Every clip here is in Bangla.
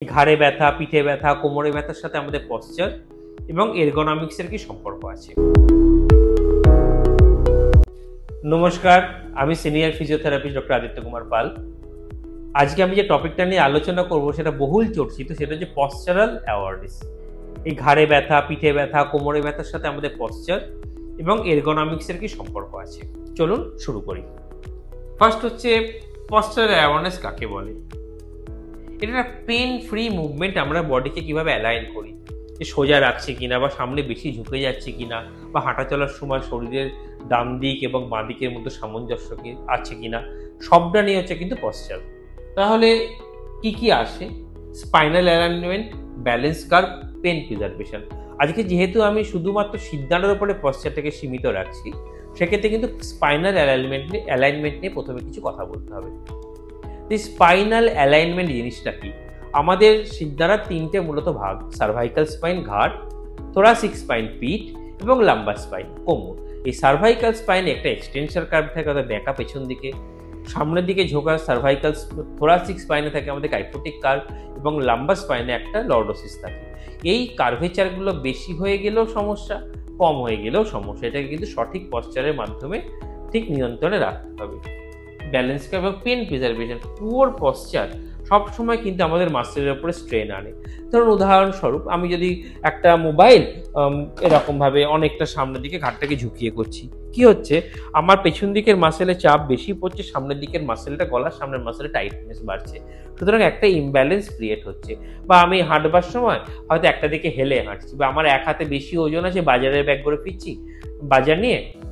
ঘাড়ে ব্যথা, পিঠে ব্যথা, কোমরে ব্যথার সাথে আমাদের পশ্চার এবং এরগোনমিক্সের কি সম্পর্ক আছে? নমস্কার, আমি senior physiotherapist doctor Aditya Kumar Pal. আজকে আমি যে টপিকটা নিয়ে আলোচনা করব সেটা বহুল চর্চিত, সেটা হচ্ছে পশ্চারাল অ্যাওয়ারনেস। এই ঘাড়ে ব্যথা, পিঠে ব্যথা, কোমরে ব্যথার সাথে আমাদের পশ্চার এবং এরগোনমিক্সের কি সম্পর্ক আছে? চলুন শুরু করি। ফার্স্ট হচ্ছে পশ্চারাল অ্যাওয়ারনেস কাকে বলে? এটা একটা পেন ফ্রি মুভমেন্ট, আমরা বডিকে কিভাবে অ্যালাইন করি, যে সোজা রাখছে কিনা বা সামনে বেশি ঝুঁকে যাচ্ছে কিনা, বা হাঁটা চলার সময় শরীরের ডান দিক এবং বাঁ দিকের মধ্যে সামঞ্জস্য আছে কিনা, সবটা নিয়ে হচ্ছে কিন্তু পশ্চার। তাহলে কি কি আসে? Spinal alignment, balance curve, pain preservation. আজকে যেহেতু আমি শুধুমাত্র সিদ্ধান্তের উপরে পশ্চারটাকে সীমিত রাখছি, সেক্ষেত্রে কিন্তু স্পাইনাল অ্যালাইনমেন্ট নিয়ে প্রথমে কিছু কথা বলতে হবে। স্পাইনাল অ্যালাইনমেন্ট জিনিসটা কি? আমাদের সিদ্ধারা তিনটে মূলত ভাগ: সার্ভাইকাল স্পাইন ঘাড়, থোরাসিক স্পাইন পিঠ এবং লাম্বার স্পাইন কোমর। এই সার্ভাইকাল স্পাইনে একটা এক্সটেনশন কার্ভ থাকে, অর্থাৎ ব্যাকা পেছন দিকে, সামনের দিকে ঝোঁকা সার্ভাইকাল। থোরাসিক স্পাইনে থাকে আমাদের কাইফোটিক কার্ভ এবং লাম্বার স্পাইনে একটা লর্ডোসিস থাকে। এই কার্ভেচারগুলো বেশি হয়ে গেলেও সমস্যা, কম হয়ে গেলেও সমস্যা। এটাকে কিন্তু সঠিক পশ্চারের মাধ্যমে ঠিক নিয়ন্ত্রণে রাখতে হবে। ব্যালেন্স কার্ভ এবং পেন প্রিজার্ভেশন। পুয়ার পশ্চার সবসময় কিন্তু আমাদের মাসেলের উপরে স্ট্রেন আনে। ধরুন উদাহরণস্বরূপ, আমি যদি একটা মোবাইল এরকমভাবে অনেকটা সামনের দিকে ঘাটটাকে ঝুঁকিয়ে করছি, কি হচ্ছে? আমার পেছন দিকের মাসেলে চাপ বেশি পড়ছে, সামনের দিকের মাসেলটা, গলার সামনের মাসেলে টাইটনেস বাড়ছে, সুতরাং একটা ইমব্যালেন্স ক্রিয়েট হচ্ছে। বা আমি হাঁটবার সময় হয়তো একটা দিকে হেলে হাঁটছি, বা আমার এক হাতে বেশি ওজন আছে, বাজারের ব্যাগ করে ফিরছি,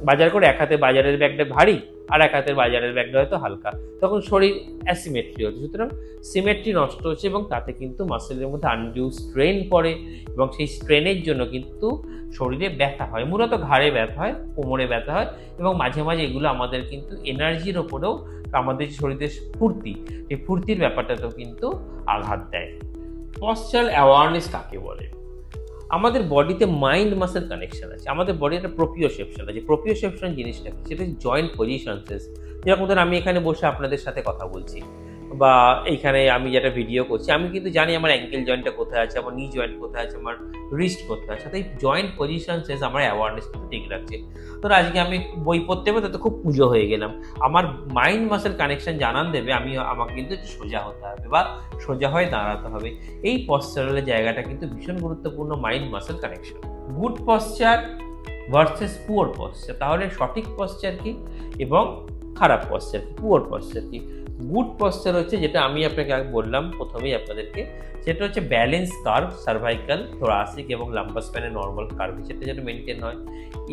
বাজার করে এক হাতে বাজারের ব্যাগটা ভারী আর এক হাতের বাজারের ব্যাগটা হয়তো হালকা, তখন শরীর অ্যাসিমেট্রি হচ্ছে। সুতরাং সিমেট্রি নষ্ট হচ্ছে এবং তাতে কিন্তু মাসেলের মধ্যে আনডিউ স্ট্রেন পড়ে এবং সেই স্ট্রেনের জন্য কিন্তু শরীরে ব্যথা হয়। মূলত ঘাড়ে ব্যথা হয়, কোমরে ব্যথা হয় এবং মাঝে মাঝে এগুলো আমাদের কিন্তু এনার্জির ওপরেও, আমাদের শরীরের ফুর্তি, এই ফুর্তির ব্যাপারটাতেও কিন্তু আঘাত দেয়। পশ্চারাল অ্যাওয়ারনেস কাকে বলে? আমাদের বডিতে মাইন্ড মাসেল কানেকশন আছে, আমাদের বডির একটা প্রোপিওসেপশন আছে। প্রোপিওসেপশন জিনিসটা কি? সেটা জয়েন্ট পজিশনসেস। যেরকম ধরুন আমি এখানে বসে আপনাদের সাথে কথা বলছি, বা এইখানে আমি যেটা ভিডিও করছি, আমি কিন্তু জানি আমার অ্যাঙ্কেল জয়েন্টটা কোথায় আছে, আমার নি জয়েন্ট কোথায় আছে, আমার রিস্ট কোথায় আছে। তাই জয়েন্ট পজিশনসেস আমার অ্যাওয়ারনেস কিন্তু ঠিক রাখছে। তো আজকে আমি বই পড়তে পড়তে তো খুব পুজো হয়ে গেলাম, আমার মাইন্ড মাসেল কানেকশন জানান দেবে আমাকে কিন্তু একটু সোজা হতে হবে বা সোজা হয়ে দাঁড়াতে হবে। এই পশ্চারের জায়গাটা কিন্তু ভীষণ গুরুত্বপূর্ণ, mind muscle connection. Good posture versus poor posture. তাহলে সঠিক পশ্চার কি এবং খারাপ পশ্চার কি, পুয়ার পশ্চার কি? গুড পশ্চার হচ্ছে যেটা আমি আপনাকে বললাম প্রথমেই আপনাদেরকে, সেটা হচ্ছে ব্যালেন্স কার্ভ, সার্ভাইকাল, থোরাসিক এবং লাম্বার স্পাইনের নর্মাল কার্ভ, সেটা যেন মেনটেন হয়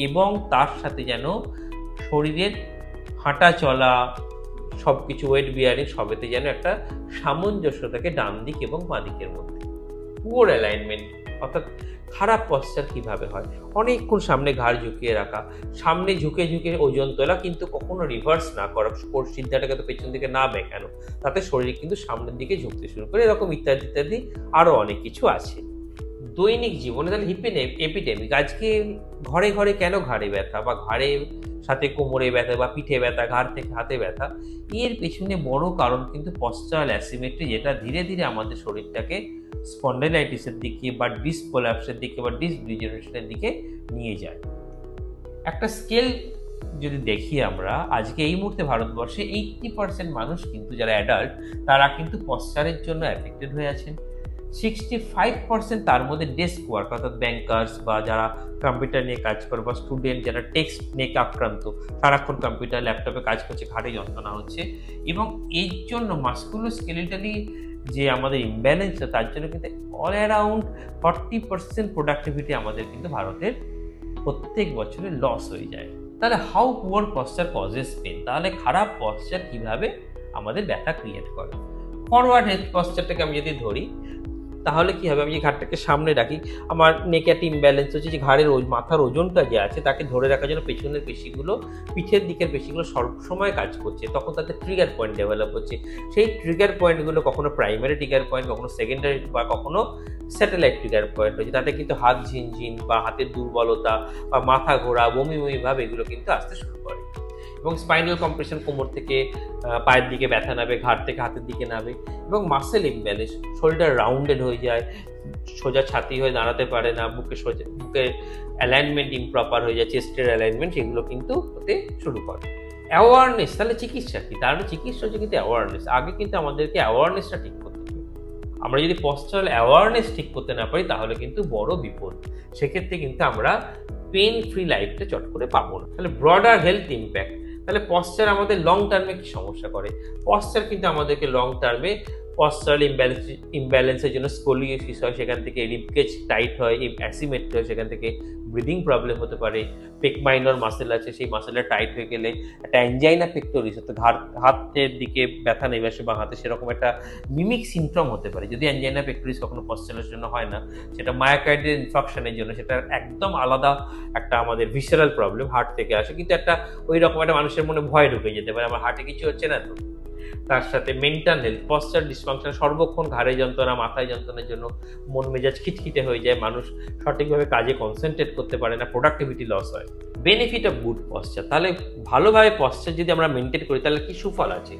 এবং তার সাথে যেন শরীরের হাঁটা চলা সব কিছু, ওয়েট বিয়ারিং সবেতে যেন একটা সামঞ্জস্য থাকে ডান দিক এবং বাঁ দিকের মধ্যে। পুয়ার অ্যালাইনমেন্ট অর্থাৎ খারাপ পশ্চার কিভাবে হয়? অনেকক্ষণ সামনে ঘাড় ঝুঁকিয়ে রাখা, সামনে ঝুঁকে ঝুঁকে ওজন তোলা, কিন্তু কখনো রিভার্স না করা, সিদ্ধাটাকে তো পেছন দিকে না বেঁকানো, তাতে শরীর কিন্তু সামনের দিকে ঝুঁকতে শুরু করে। এরকম ইত্যাদি ইত্যাদি আরও অনেক কিছু আছে। দৈনিক জীবনে তাহলে এপিডেমিক। আজকে ঘরে ঘরে কেন ঘাড়ে ব্যথা বা ঘাড়ের সাথে কোমরে ব্যথা বা পিঠে ব্যথা, ঘাড় থেকে হাতে ব্যথা? এর পেছনে বড় কারণ কিন্তু পশ্চারাল অ্যাসিমেট্রি, যেটা ধীরে ধীরে আমাদের শরীরটাকে স্পন্ডাইলাইটিসের দিকে বা ডিস্ক কোলাপসের দিকে বা ডিস্ক ডিজেনারেশনের দিকে নিয়ে যায়। একটা স্কেল যদি দেখি আমরা, আজকে এই মুহূর্তে ভারতবর্ষে 80% মানুষ কিন্তু যারা অ্যাডাল্ট, তারা কিন্তু পশ্চারের জন্য অ্যাফেক্টেড হয়ে আছেন। 65% তার মধ্যে ডেস্ক ওয়ার্ক, অর্থাৎ ব্যাংকার্স বা যারা কম্পিউটার নিয়ে কাজ করে, বা স্টুডেন্ট যারা টেক্সট নিয়ে আক্রান্ত, সারাক্ষণ কম্পিউটার ল্যাপটপে কাজ করছে, ঘাড়ে যন্ত্রণা হচ্ছে। এবং এর জন্য মাসকুলোস্কেলেটালি যে আমাদের ইমব্যালেন্স, তার জন্য কিন্তু অল অ্যারাউন্ড 40% প্রোডাক্টিভিটি আমাদের কিন্তু ভারতের প্রত্যেক বছরে লস হয়ে যায়। তাহলে how poor posture causes pain? তাহলে খারাপ পশ্চার কিভাবে আমাদের ব্যথা ক্রিয়েট করে? ফরওয়ার্ড হেড পশ্চারটাকে আমি যদি ধরি, তাহলে কি হবে? আমি যে ঘাড়টাকে সামনে রাখি, আমার নেকে একটা ইমব্যালেন্স হচ্ছে, যে ঘাড়ের মাথার ওজনটা যে আছে তাকে ধরে রাখার জন্য পেছনের পেশিগুলো, পিঠের দিকের পেশিগুলো সবসময় কাজ করছে, তখন তাদের ট্রিগার পয়েন্ট ডেভেলপ হচ্ছে। সেই ট্রিগার পয়েন্টগুলো কখনো প্রাইমারি ট্রিগার পয়েন্ট, কখনো সেকেন্ডারি বা কখনো স্যাটেলাইট ট্রিগার পয়েন্ট হচ্ছে। তাতে কিন্তু হাত ঝিনঝিন বা হাতের দুর্বলতা বা মাথা ঘোরা, বমি বমি ভাব, এগুলো কিন্তু আসতে শুরু করে। এবং স্পাইনাল কম্প্রেশন, কোমর থেকে পায়ের দিকে ব্যথা নাবে, ঘাড় থেকে হাতের দিকে নাবে, এবং মাসেল ইমব্যালেন্স, শোল্ডার রাউন্ডেড হয়ে যায়, সোজা ছাতি হয়ে দাঁড়াতে পারে না, বুকের অ্যালাইনমেন্ট ইমপ্রপার হয়ে যায়, চেস্টের অ্যালাইনমেন্ট, এগুলো কিন্তু হতে শুরু করে। অ্যাওয়ারনেস, তাহলে চিকিৎসা কি? তাহলে চিকিৎসা হচ্ছে কিন্তু অ্যাওয়ারনেস। আগে কিন্তু আমাদেরকে অ্যাওয়ারনেসটা ঠিক করতে হবে। আমরা যদি পশ্চারাল অ্যাওয়ারনেস ঠিক করতে না পারি তাহলে কিন্তু বড় বিপদ। সেক্ষেত্রে কিন্তু আমরা পেন ফ্রি লাইফটা চট করে পাবো না। তাহলে ব্রডার হেলথ ইম্প্যাক্ট, তাহলে পশ্চার আমাদের লং টার্মে কি সমস্যা করে? পশ্চার কিন্তু আমাদেরকে লং টার্মে পশ্চারাল ইমব্যালেন্সের জন্য স্কোলিওসিস হয়, সেখান থেকে রিবকেজ টাইট হয়, অ্যাসিমেট্রি হয়, সেখান থেকে ব্রিদিং প্রবলেম হতে পারে। পেক মাইনর মাসেল আছে, সেই মাসেলটা টাইট হয়ে গেলে একটা অ্যাঞ্জাইনা পেক্টোরিস, অর্থাৎ হাতের দিকে ব্যথা নেবে আসে বা হাতে, সেরকম একটা মিমিক সিমটম হতে পারে। যদি অ্যাঞ্জাইনা পেক্টোরিস কখনো পশ্চারের জন্য হয় না, সেটা মায়োকার্ডিয়াল ইনফাকশনের জন্য, সেটা একদম আলাদা একটা আমাদের ভিসেরাল প্রবলেম, হার্ট থেকে আসে, কিন্তু একটা ওই রকম একটা মানুষের মনে ভয় ঢুকে যেতে পারে, আমার হার্টে কিছু হচ্ছে না তো। তার সাথে মেন্টাল হেলথ, পশ্চার ডিসফাংশন, সর্বক্ষণ ঘাড়ে যন্ত্রণা, মাথায় যন্ত্রণার জন্য মন মেজাজ খিটখিটে হয়ে যায়, মানুষ সঠিকভাবে কাজে কনসেন্ট্রেট করতে পারে না, প্রোডাক্টিভিটি লস হয়। বেনিফিট অফ গুড পশ্চার, তাহলে ভালোভাবে পশ্চার যদি আমরা মেনটেন করি তাহলে কি সুফল আছে?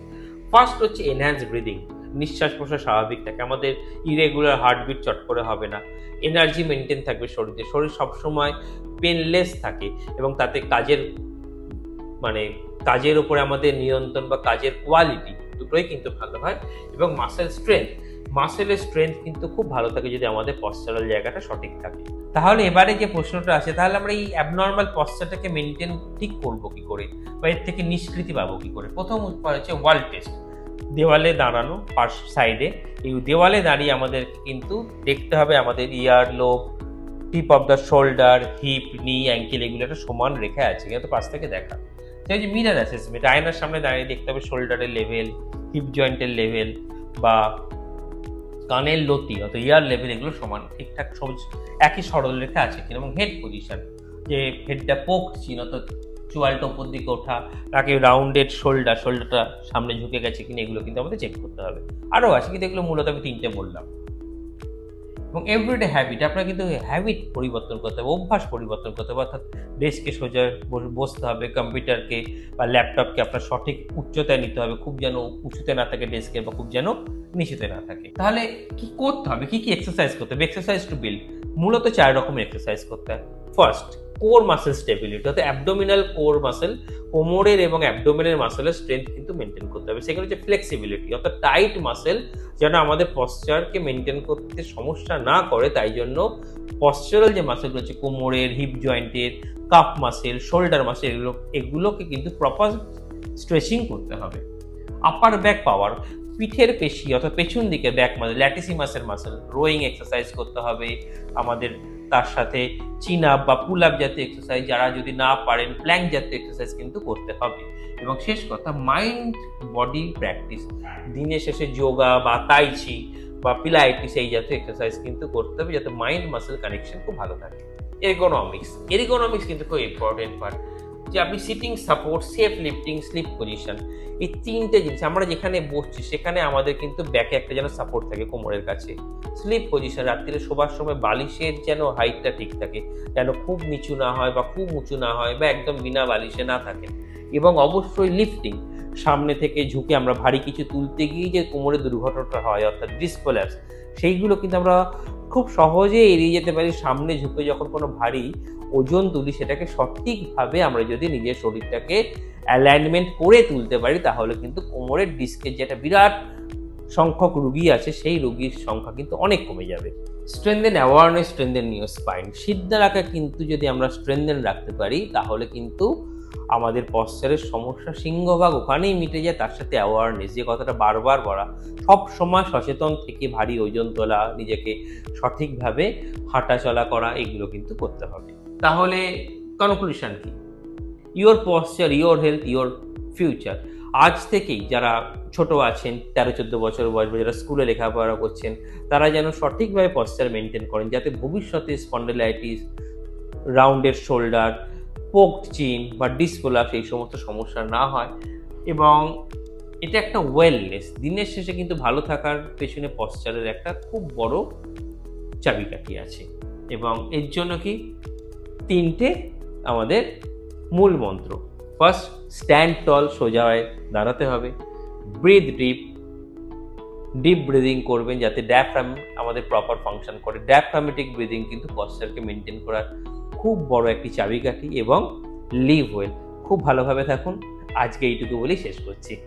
ফার্স্ট হচ্ছে এনহ্যান্স ব্রিদিং, নিঃশ্বাস প্রশ্বাস স্বাভাবিক থাকে, আমাদের ইরেগুলার হার্টবিট চট করে হবে না, এনার্জি মেনটেন থাকবে শরীরে, শরীর সবসময় পেনলেস থাকে, এবং তাতে কাজের উপরে আমাদের নিয়ন্ত্রণ বা কাজের কোয়ালিটি দুটোই কিন্তু ভালো হয়। এবং মাসেলের স্ট্রেংথ কিন্তু খুব ভালো থাকে যদি আমাদের পশ্চারাল জায়গাটা সঠিক থাকে। তাহলে এবারে যে প্রশ্নটা আসে, তাহলে আমরা এই অ্যাবনর্মাল পশ্চারটাকে মেনটেন ঠিক করবো কি করে, বা এর থেকে নিষ্কৃতি পাবো কি করে? প্রথম উপায় হচ্ছে ওয়াল টেস্ট। দেওয়ালে দাঁড়ানো, সাইডে, এই দেওয়ালে দাঁড়িয়ে আমাদের কিন্তু দেখতে হবে আমাদের ear lobe, tip of the shoulder, hip, knee, ankle, এগুলো একটা সমান রেখে আছে কিনা তো পাশ থেকে দেখা। সেই যে মিরার অ্যাসেসমেন্ট, আয়নার সামনে দাঁড়িয়ে দেখতে হবে শোল্ডারের লেভেল, হিপ জয়েন্টের লেভেল বা কানের লতি অর্থাৎ ইয়ার লেভেল, এগুলো সমান ঠিকঠাক একই সরল রেখা আছে কিনা। এবং হেড পজিশন, যে হেডটা পোক চিহ্ন, তো চোয়ালটা উপর দিকে ওঠা, তাকে রাউন্ডেড শোল্ডারটা সামনে ঝুঁকে গেছে কিনা, এগুলো কিন্তু আমাদের চেক করতে হবে। আরও আছে কিন্তু এগুলো মূলত আমি 3টে বললাম। এবং এভরিডে হ্যাবিট, আপনার কিন্তু হ্যাবিট পরিবর্তন করতে হবে, অভ্যাস পরিবর্তন করতে হবে, অর্থাৎ ডেস্কে সোজা বসতে হবে, কম্পিউটারকে বা ল্যাপটপকে আপনার সঠিক উচ্চতায় নিতে হবে, খুব যেন উঁচুতে না থাকে ডেস্কে বা খুব যেন নিচুতে না থাকে। তাহলে কি করতে হবে, কি এক্সারসাইজ করতে হবে? এক্সারসাইজ টু বিল্ড, মূলত 4 রকমের এক্সারসাইজ করতে হয়। ফার্স্ট, কোর মাসেল স্টেবিলিটি, অর্থাৎ অ্যাবডোমিনাল কোর মাসেল, কোমরের এবং অ্যাবডোমিনের মাসেলের স্ট্রেংথ কিন্তু মেনটেন করতে হবে। সেখানে হচ্ছে ফ্লেক্সিবিলিটি, অর্থাৎ টাইট মাসেল যেন আমাদের পশ্চারকে মেনটেন করতে সমস্যা না করে, তাই জন্য পশ্চারাল যে মাসেলগুলো হচ্ছে কোমরের, হিপ জয়েন্টের, কাপ মাসেল, শোল্ডার মাসেল, এগুলোকে কিন্তু প্রপার স্ট্রেচিং করতে হবে। আপার ব্যাক পাওয়ার, পিঠের পেশি অর্থাৎ পেছন দিকে ব্যাক মাসেল, ল্যাটিসিমাসের মাসেল, রোয়িং এক্সারসাইজ করতে হবে আমাদের। তার সাথে চিন আপ বা পুল আপ জাতীয় এক্সারসাইজ, যারা যদি না পারেন প্ল্যাঙ্ক জাতীয় এক্সারসাইজ কিন্তু করতে হবে। এবং শেষ কথা, মাইন্ড বডি প্র্যাকটিস, দিনের শেষে যোগা বা তাইচি বা পিলাইটিস এই জাতীয় এক্সারসাইজ কিন্তু করতে হবে, যাতে মাইন্ড মাসেল কানেকশন খুব ভালো থাকে। এরগোনমিক্স কিন্তু খুব ইম্পর্টেন্ট পার্ট, যে আপনি sitting support, safe lifting, sleep position, এই 3টে জিনিস। আমরা যেখানে বসছি সেখানে আমাদের কিন্তু ব্যাকে একটা যেন সাপোর্ট থাকে কোমরের কাছে। স্লিপ পজিশন, রাত্রিরে শোবার সময় বালিশের যেন হাইটটা ঠিক থাকে, যেন খুব নিচু না হয় বা খুব উঁচু না হয় বা একদম বিনা বালিশে না থাকে। এবং অবশ্যই লিফটিং, সামনে থেকে ঝুঁকে আমরা ভারী কিছু তুলতে গিয়ে যে কোমরে দুর্ঘটনাটা হয় অর্থাৎ ডিস্ক কোল্যাপস, সেইগুলো কিন্তু আমরা খুব সহজে এড়িয়ে যেতে পারি। সামনে ঝুঁকে যখন কোনো ভারী ওজন তুলি, সেটাকে সঠিকভাবে আমরা যদি নিজের শরীরটাকে অ্যালাইনমেন্ট করে তুলতে পারি, তাহলে কিন্তু কোমরের ডিস্কের যেটা বিরাট সংখ্যক রুগী আছে, সেই রুগীর সংখ্যা কিন্তু অনেক কমে যাবে। Strengthen awareness, strengthen your spine, সিদ্ধা রাখা কিন্তু যদি আমরা স্ট্রেনদেন রাখতে পারি, তাহলে কিন্তু আমাদের পশ্চারের সমস্যা সিংহভাগ ওখানেই মিটে যায়। তার সাথে অ্যাওয়ারনেস, যে কথাটা বারবার বলা, সব সময় সচেতন থেকে ভারী ওজন তোলা, নিজেকে সঠিকভাবে হাঁটা চলা করা, এগুলো কিন্তু করতে হবে। তাহলে কনক্লুশন কি? Your posture, your health, your future. আজ থেকেই যারা ছোট আছেন, 13-14 বছর বয়স, যারা স্কুলে লেখাপড়া করছেন, তারা যেন সঠিকভাবে পশ্চার মেনটেন করেন, যাতে ভবিষ্যতে স্পন্ডিলাইটিস, রাউন্ডেড শোল্ডার, পোকড চিন বা ডিসপ্রোলাপস এই সমস্ত সমস্যা না হয়। এবং এটা একটা ওয়েলনেস, দিনের শেষে কিন্তু ভালো থাকার পেছনে পশ্চারের একটা খুব বড় চাবিকাঠি আছে। এবং এর জন্য কি 3টে আমাদের মূল মন্ত্র। ফার্স্ট স্ট্যান্ড টল, সোজা হয়ে দাঁড়াতে হবে। ব্রিথ ডিপ, ডিপ ব্রিদিং করবেন যাতে ডায়াফ্রাম আমাদের প্রপার ফাংশন করে। ডায়াফ্রামেটিক ব্রিদিং কিন্তু পশ্চারকে মেনটেন করার খুব বড় একটি চাবিকাঠি। এবং লিভ ওয়েল, খুব ভালোভাবে থাকুন। আজকে এইটুকু বলেই শেষ করছি।